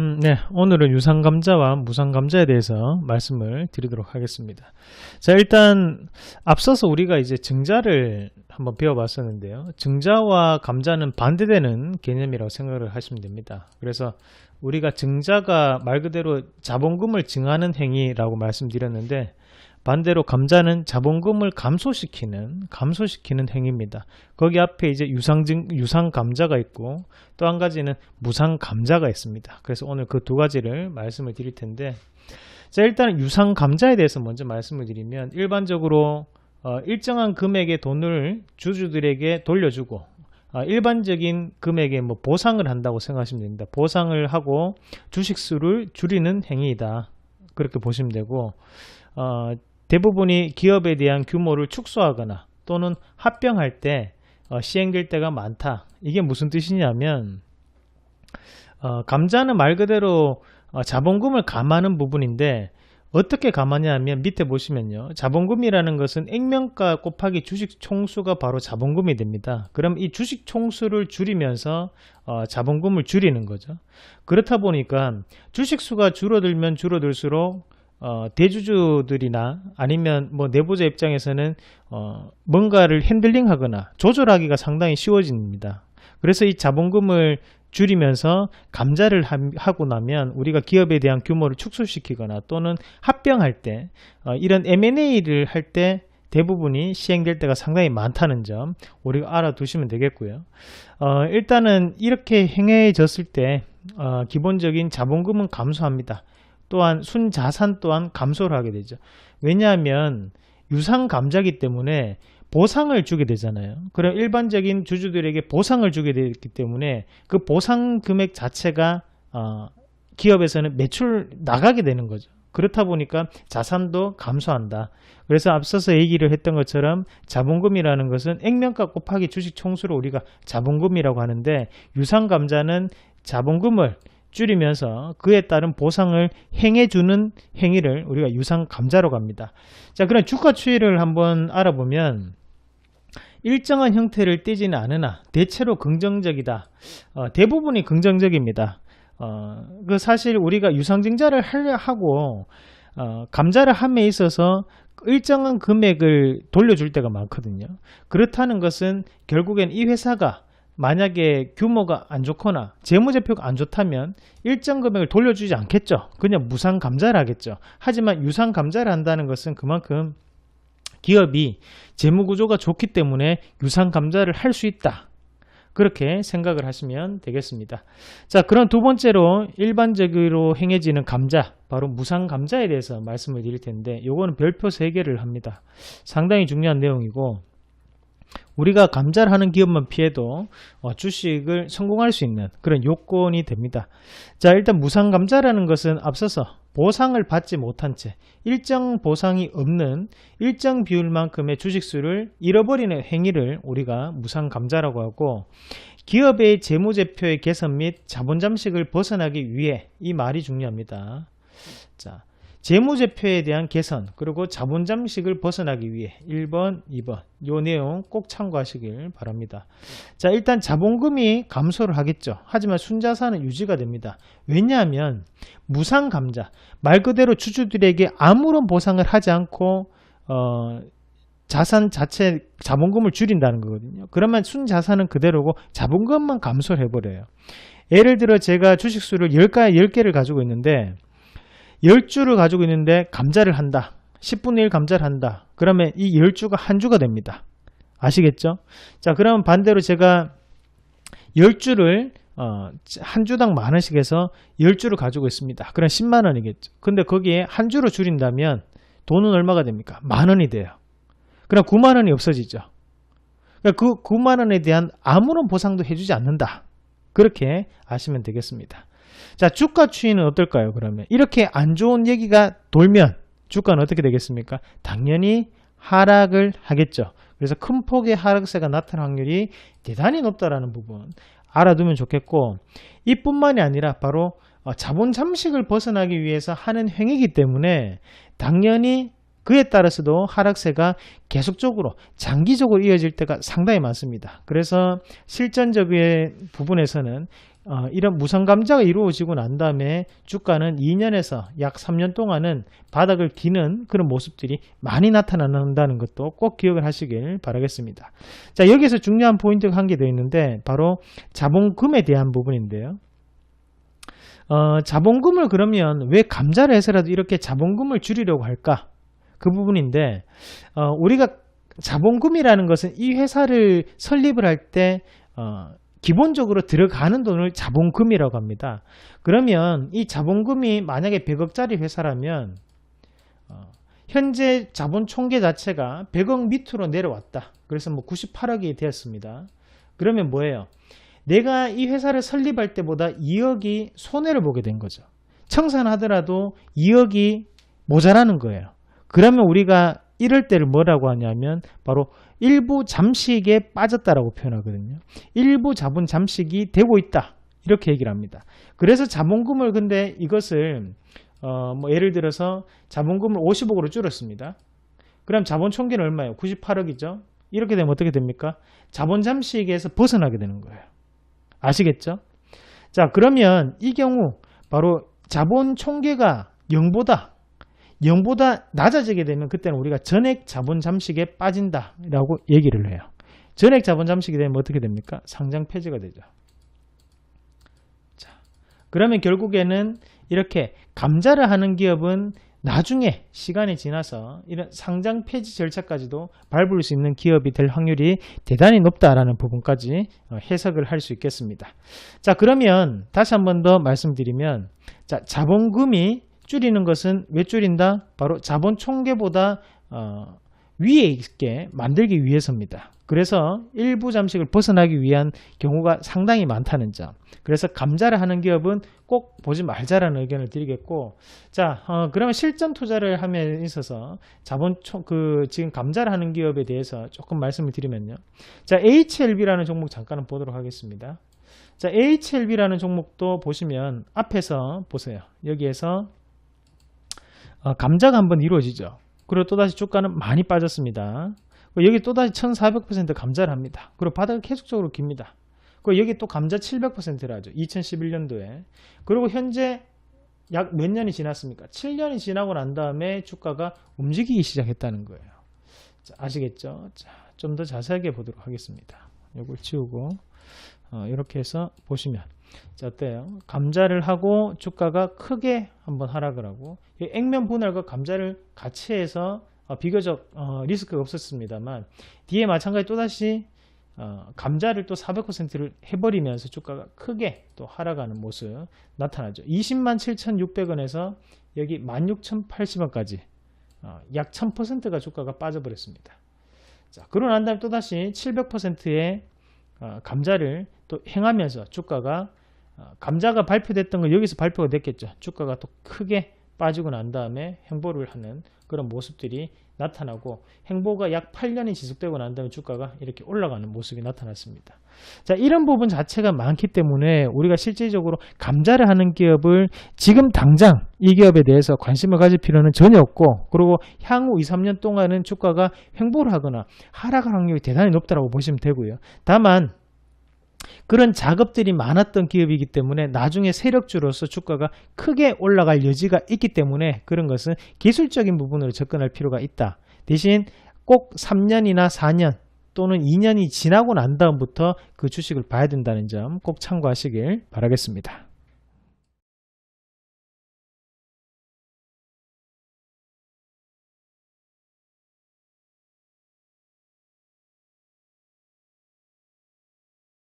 네, 오늘은 유상감자와 무상감자에 대해서 말씀을 드리도록 하겠습니다. 자, 일단 앞서서 우리가 이제 증자를 한번 배워봤었는데요. 증자와 감자는 반대되는 개념이라고 생각을 하시면 됩니다. 그래서 우리가 증자가 말 그대로 자본금을 증하는 행위라고 말씀드렸는데, 반대로 감자는 자본금을 감소시키는 행위입니다. 거기 앞에 이제 유상감자가 있고, 또 한 가지는 무상감자가 있습니다. 그래서 오늘 그 두 가지를 말씀을 드릴 텐데, 자, 일단 유상감자에 대해서 먼저 말씀을 드리면, 일반적으로 일정한 금액의 돈을 주주들에게 돌려주고, 일반적인 금액에 뭐 보상을 한다고 생각하시면 됩니다. 보상을 하고 주식수를 줄이는 행위이다, 그렇게 보시면 되고, 대부분이 기업에 대한 규모를 축소하거나 또는 합병할 때 시행될 때가 많다. 이게 무슨 뜻이냐면, 감자는 말 그대로 자본금을 감하는 부분인데, 어떻게 감하냐면 밑에 보시면요, 자본금이라는 것은 액면가 곱하기 주식 총수가 바로 자본금이 됩니다. 그럼 이 주식 총수를 줄이면서 자본금을 줄이는 거죠. 그렇다 보니까 주식수가 줄어들면 줄어들수록 대주주들이나 아니면 뭐 내부자 입장에서는 뭔가를 핸들링하거나 조절하기가 상당히 쉬워집니다. 그래서 이 자본금을 줄이면서 감자를 하고 나면 우리가 기업에 대한 규모를 축소시키거나 또는 합병할 때 이런 M&A를 할 때 대부분이 시행될 때가 상당히 많다는 점 우리가 알아두시면 되겠고요. 일단은 이렇게 행해졌을 때 기본적인 자본금은 감소합니다. 또한 순자산 또한 감소를 하게 되죠. 왜냐하면 유상감자이기 때문에 보상을 주게 되잖아요. 그럼 일반적인 주주들에게 보상을 주게 되기 때문에 그 보상 금액 자체가 기업에서는 매출 나가게 되는 거죠. 그렇다 보니까 자산도 감소한다. 그래서 앞서서 얘기를 했던 것처럼 자본금이라는 것은 액면가 곱하기 주식 총수를 우리가 자본금이라고 하는데, 유상감자는 자본금을 줄이면서 그에 따른 보상을 행해주는 행위를 우리가 유상감자로 합니다. 자, 그럼 주가 추이를 한번 알아보면 일정한 형태를 띠지는 않으나 대체로 긍정적이다. 대부분이 긍정적입니다. 그 사실 우리가 유상증자를 하고 감자를 함에 있어서 일정한 금액을 돌려줄 때가 많거든요. 그렇다는 것은 결국엔 이 회사가 만약에 규모가 안 좋거나 재무제표가 안 좋다면 일정 금액을 돌려주지 않겠죠. 그냥 무상감자를 하겠죠. 하지만 유상감자를 한다는 것은 그만큼 기업이 재무구조가 좋기 때문에 유상감자를 할 수 있다, 그렇게 생각을 하시면 되겠습니다. 자, 그럼 두 번째로 일반적으로 행해지는 감자, 바로 무상감자에 대해서 말씀을 드릴 텐데, 요거는 별표 3개를 합니다. 상당히 중요한 내용이고, 우리가 감자를 하는 기업만 피해도 주식을 성공할 수 있는 그런 요건이 됩니다. 자, 일단 무상감자라는 것은 앞서서 보상을 받지 못한 채 일정 보상이 없는 일정 비율만큼의 주식수를 잃어버리는 행위를 우리가 무상감자라고 하고, 기업의 재무제표의 개선 및 자본잠식을 벗어나기 위해, 이 말이 중요합니다. 자, 재무제표에 대한 개선 그리고 자본잠식을 벗어나기 위해 1번, 2번 요 내용 꼭 참고하시길 바랍니다. 자, 일단 자본금이 감소를 하겠죠. 하지만 순자산은 유지가 됩니다. 왜냐하면 무상감자, 말 그대로 주주들에게 아무런 보상을 하지 않고 자산 자체 자본금을 줄인다는 거거든요. 그러면 순자산은 그대로고 자본금만 감소를 해버려요. 예를 들어 제가 주식수를 10개를 가지고 있는데 10주를 가지고 있는데 감자를 한다. 10분의 1 감자를 한다. 그러면 이 10주가 한 주가 됩니다. 아시겠죠? 자, 그러면 반대로 제가 10주를 한 주당 만 원씩 해서 10주를 가지고 있습니다. 그럼 10만 원이겠죠. 근데 거기에 한 주로 줄인다면 돈은 얼마가 됩니까? 만 원이 돼요. 그럼 9만 원이 없어지죠. 그러니까 그 9만 원에 대한 아무런 보상도 해주지 않는다, 그렇게 아시면 되겠습니다. 자, 주가 추이는 어떨까요? 그러면 이렇게 안 좋은 얘기가 돌면 주가는 어떻게 되겠습니까? 당연히 하락을 하겠죠. 그래서 큰 폭의 하락세가 나타날 확률이 대단히 높다라는 부분 알아두면 좋겠고, 이뿐만이 아니라 바로 자본 잠식을 벗어나기 위해서 하는 행위이기 때문에 당연히 그에 따라서도 하락세가 계속적으로 장기적으로 이어질 때가 상당히 많습니다. 그래서 실전적인 부분에서는 이런 무상 감자가 이루어지고 난 다음에 주가는 2년에서 약 3년 동안은 바닥을 기는 그런 모습들이 많이 나타난다는 것도 꼭 기억을 하시길 바라겠습니다. 자, 여기서 중요한 포인트가 한 개 더 있는데 바로 자본금에 대한 부분인데요. 자본금을 그러면 왜 감자를 해서라도 이렇게 자본금을 줄이려고 할까? 그 부분인데 우리가 자본금이라는 것은 이 회사를 설립을 할때 기본적으로 들어가는 돈을 자본금이라고 합니다. 그러면 이 자본금이 만약에 100억짜리 회사라면 현재 자본 총계 자체가 100억 밑으로 내려왔다. 그래서 뭐 98억이 되었습니다. 그러면 뭐예요? 내가 이 회사를 설립할 때보다 2억이 손해를 보게 된 거죠. 청산하더라도 2억이 모자라는 거예요. 그러면 우리가 이럴 때를 뭐라고 하냐면 바로 일부 잠식에 빠졌다라고 표현하거든요. 일부 자본 잠식이 되고 있다. 이렇게 얘기를 합니다. 그래서 자본금을 근데 이것을 뭐 예를 들어서 자본금을 50억으로 줄였습니다. 그럼 자본 총계는 얼마예요? 98억이죠. 이렇게 되면 어떻게 됩니까? 자본 잠식에서 벗어나게 되는 거예요. 아시겠죠? 자, 그러면 이 경우 바로 자본 총계가 0보다 낮아지게 되면 그때는 우리가 전액 자본 잠식에 빠진다라고 얘기를 해요. 전액 자본 잠식이 되면 어떻게 됩니까? 상장 폐지가 되죠. 자, 그러면 결국에는 이렇게 감자를 하는 기업은 나중에 시간이 지나서 이런 상장 폐지 절차까지도 밟을 수 있는 기업이 될 확률이 대단히 높다라는 부분까지 해석을 할 수 있겠습니다. 자, 그러면 다시 한 번 더 말씀드리면 자, 자본금이 줄이는 것은 왜 줄인다? 바로 자본 총계보다 위에 있게 만들기 위해서입니다. 그래서 일부 잠식을 벗어나기 위한 경우가 상당히 많다는 점. 그래서 감자를 하는 기업은 꼭 보지 말자라는 의견을 드리겠고, 자, 그러면 실전 투자를 함에 있어서 지금 감자를 하는 기업에 대해서 조금 말씀을 드리면요. 자, HLB라는 종목 잠깐 보도록 하겠습니다. 자, HLB라는 종목도 보시면 앞에서 보세요. 여기에서 감자가 한번 이루어지죠. 그리고 또다시 주가는 많이 빠졌습니다. 여기 또다시 1400% 감자를 합니다. 그리고 바닥을 계속적으로 깁니다. 그리고 여기 또 감자 700%를 하죠. 2011년도에. 그리고 현재 약 몇 년이 지났습니까? 7년이 지나고 난 다음에 주가가 움직이기 시작했다는 거예요. 자, 아시겠죠? 자, 좀 더 자세하게 보도록 하겠습니다. 이걸 지우고 이렇게 해서 보시면 자, 어때요? 감자를 하고 주가가 크게 한번 하락을 하고 액면 분할과 감자를 같이 해서 비교적 리스크가 없었습니다만 뒤에 마찬가지 또다시 감자를 또 400%를 해버리면서 주가가 크게 또 하락하는 모습 나타나죠. 20만 7,600원에서 여기 16,080원까지 약 1000%가 주가가 빠져버렸습니다. 자, 그러고 난 다음에 또다시 700%의 감자를 또 행하면서 주가가 감자가 발표됐던 거 여기서 발표가 됐겠죠. 주가가 또 크게 빠지고 난 다음에 횡보를 하는 그런 모습들이 나타나고 횡보가 약 8년이 지속되고 난 다음에 주가가 이렇게 올라가는 모습이 나타났습니다. 자, 이런 부분 자체가 많기 때문에 우리가 실질적으로 감자를 하는 기업을 지금 당장 이 기업에 대해서 관심을 가질 필요는 전혀 없고, 그리고 향후 2, 3년 동안은 주가가 횡보를 하거나 하락할 확률이 대단히 높다고 보시면 되고요. 다만 그런 작업들이 많았던 기업이기 때문에 나중에 세력주로서 주가가 크게 올라갈 여지가 있기 때문에 그런 것은 기술적인 부분으로 접근할 필요가 있다. 대신 꼭 3년이나 4년 또는 2년이 지나고 난 다음부터 그 주식을 봐야 된다는 점 꼭 참고하시길 바라겠습니다.